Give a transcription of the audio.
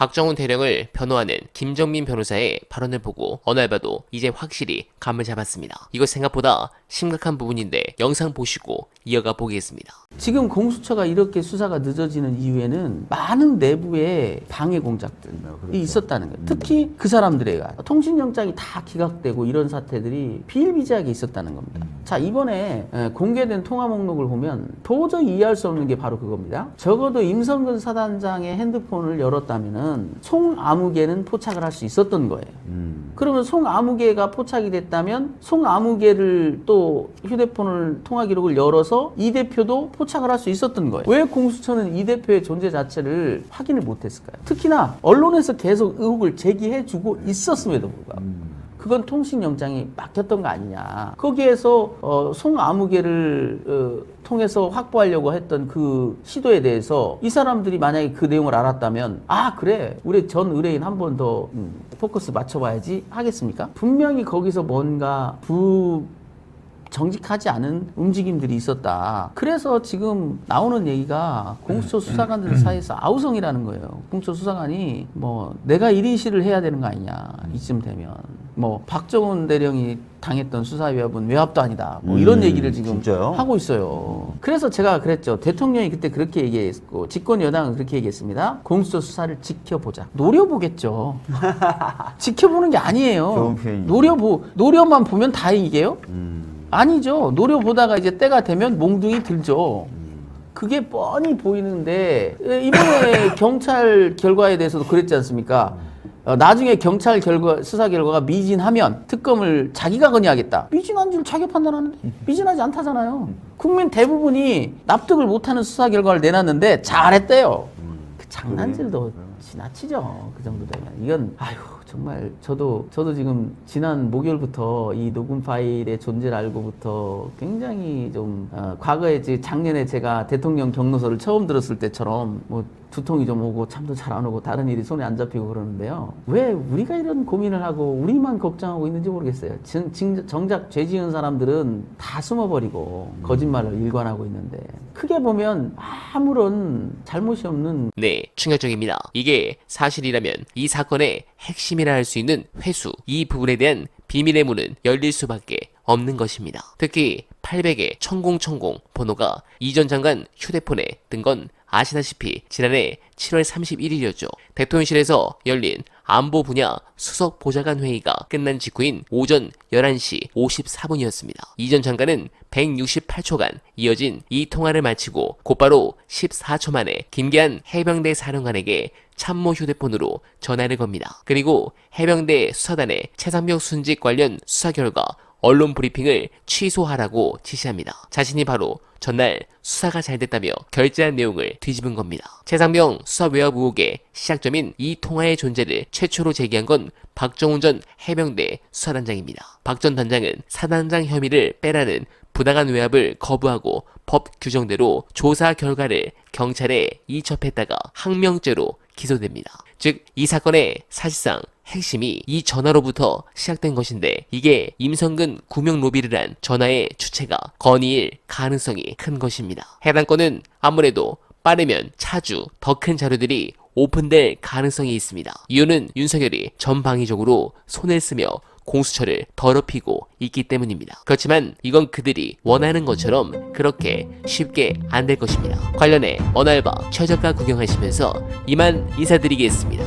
박정훈 대령을 변호하는 김정민 변호사의 발언을 보고 어느 알바도 이제 확실히 감을 잡았습니다. 이거 생각보다 심각한 부분인데 영상 보시고 이어가 보겠습니다. 지금 공수처가 이렇게 수사가 늦어지는 이유에는 많은 내부의 방해 공작들이 그렇죠. 있었다는 거예요. 특히 그 사람들의 통신영장이 다 기각되고 이런 사태들이 비일비재하게 있었다는 겁니다. 자, 이번에 공개된 통화 목록을 보면 도저히 이해할 수 없는 게 바로 그겁니다. 적어도 임성근 사단장의 핸드폰을 열었다면은 송아무개는 포착을 할 수 있었던 거예요. 그러면 송아무개가 포착이 됐다면 송아무개를 또 휴대폰을 통화 기록을 열어서 이 대표도 포착을 할 수 있었던 거예요. 왜 공수처는 이 대표의 존재 자체를 확인을 못했을까요? 특히나 언론에서 계속 의혹을 제기해주고 있었음에도 불구하고 그건 통신영장이 막혔던 거 아니냐. 거기에서 송아무개를 통해서 확보하려고 했던 그 시도에 대해서 이 사람들이 만약에 그 내용을 알았다면 아 그래 우리 전 의뢰인 한 번 더 포커스 맞춰봐야지 하겠습니까? 분명히 거기서 뭔가 정직하지 않은 움직임들이 있었다. 그래서 지금 나오는 얘기가 공수처 수사관들 사이에서 아우성이라는 거예요. 공수처 수사관이 뭐 내가 1인실을 해야 되는 거 아니냐 이쯤 되면 뭐 박정훈 대령이 당했던 수사 외압은 외압도 아니다. 뭐 이런 얘기를 지금 진짜요? 하고 있어요. 그래서 제가 그랬죠. 대통령이 그때 그렇게 얘기했고 집권 여당은 그렇게 얘기했습니다. 공수처 수사를 지켜보자. 노려보겠죠. 지켜보는 게 아니에요. 좋은 표현이죠. 노려만 보면 다행이게요? 아니죠. 노려보다가 이제 때가 되면 몽둥이 들죠. 그게 뻔히 보이는데 이번에 경찰 결과에 대해서도 그랬지 않습니까? 나중에 경찰 수사 결과가 미진하면 특검을 자기가 건의하겠다. 미진한 줄 자기가 판단하는데 미진하지 않다잖아요. 국민 대부분이 납득을 못하는 수사 결과를 내놨는데 잘했대요. 그 장난질도 지나치죠. 그 정도 되면. 이건 아휴 정말 저도 지금 지난 목요일부터 이 녹음 파일의 존재를 알고부터 굉장히 좀 과거에 작년에 제가 대통령 경로서를 처음 들었을 때처럼 뭐 두통이 좀 오고 잠도 잘 안 오고 다른 일이 손에 안 잡히고 그러는데요. 왜 우리가 이런 고민을 하고 우리만 걱정하고 있는지 모르겠어요. 정작 죄 지은 사람들은 다 숨어버리고 거짓말을 일관하고 있는데 크게 보면 아무런 잘못이 없는 네, 충격적입니다. 이게 사실이라면 이 사건의 핵심이라 할 수 있는 회수, 이 부분에 대한 비밀의 문은 열릴 수밖에 없는 것입니다. 특히 800의 천공 번호가 이 전 장관 휴대폰에 뜬 건 아시다시피 지난해 7월 31일이었죠. 대통령실에서 열린 안보 분야 수석 보좌관 회의가 끝난 직후인 오전 11시 54분이었습니다. 이 전 장관은 168초간 이어진 이 통화를 마치고 곧바로 14초 만에 김계한 해병대 사령관에게 참모 휴대폰으로 전화를 겁니다. 그리고 해병대 수사단의 최상병 순직 관련 수사 결과 언론 브리핑을 취소하라고 지시합니다. 자신이 바로 전날 수사가 잘 됐다며 결제한 내용을 뒤집은 겁니다. 최상병 수사 외압 의혹의 시작점인 이 통화의 존재를 최초로 제기한 건 박정훈 전 해병대 수사단장입니다. 박 전 단장은 사단장 혐의를 빼라는 부당한 외압을 거부하고 법 규정대로 조사 결과를 경찰에 이첩했다가 항명죄로 기소됩니다. 즉, 이 사건의 사실상 핵심이 이 전화로부터 시작된 것인데 이게 임성근 구명 로비를 한 전화의 주체가 건의일 가능성이 큰 것입니다. 해당 건은 아무래도 빠르면 차주 더 큰 자료들이 오픈될 가능성이 있습니다. 이유는 윤석열이 전방위적으로 손을 쓰며 공수처를 더럽히고 있기 때문입니다. 그렇지만 이건 그들이 원하는 것처럼 그렇게 쉽게 안 될 것입니다. 관련해 어날바 최저가 구경하시면서 이만 인사드리겠습니다.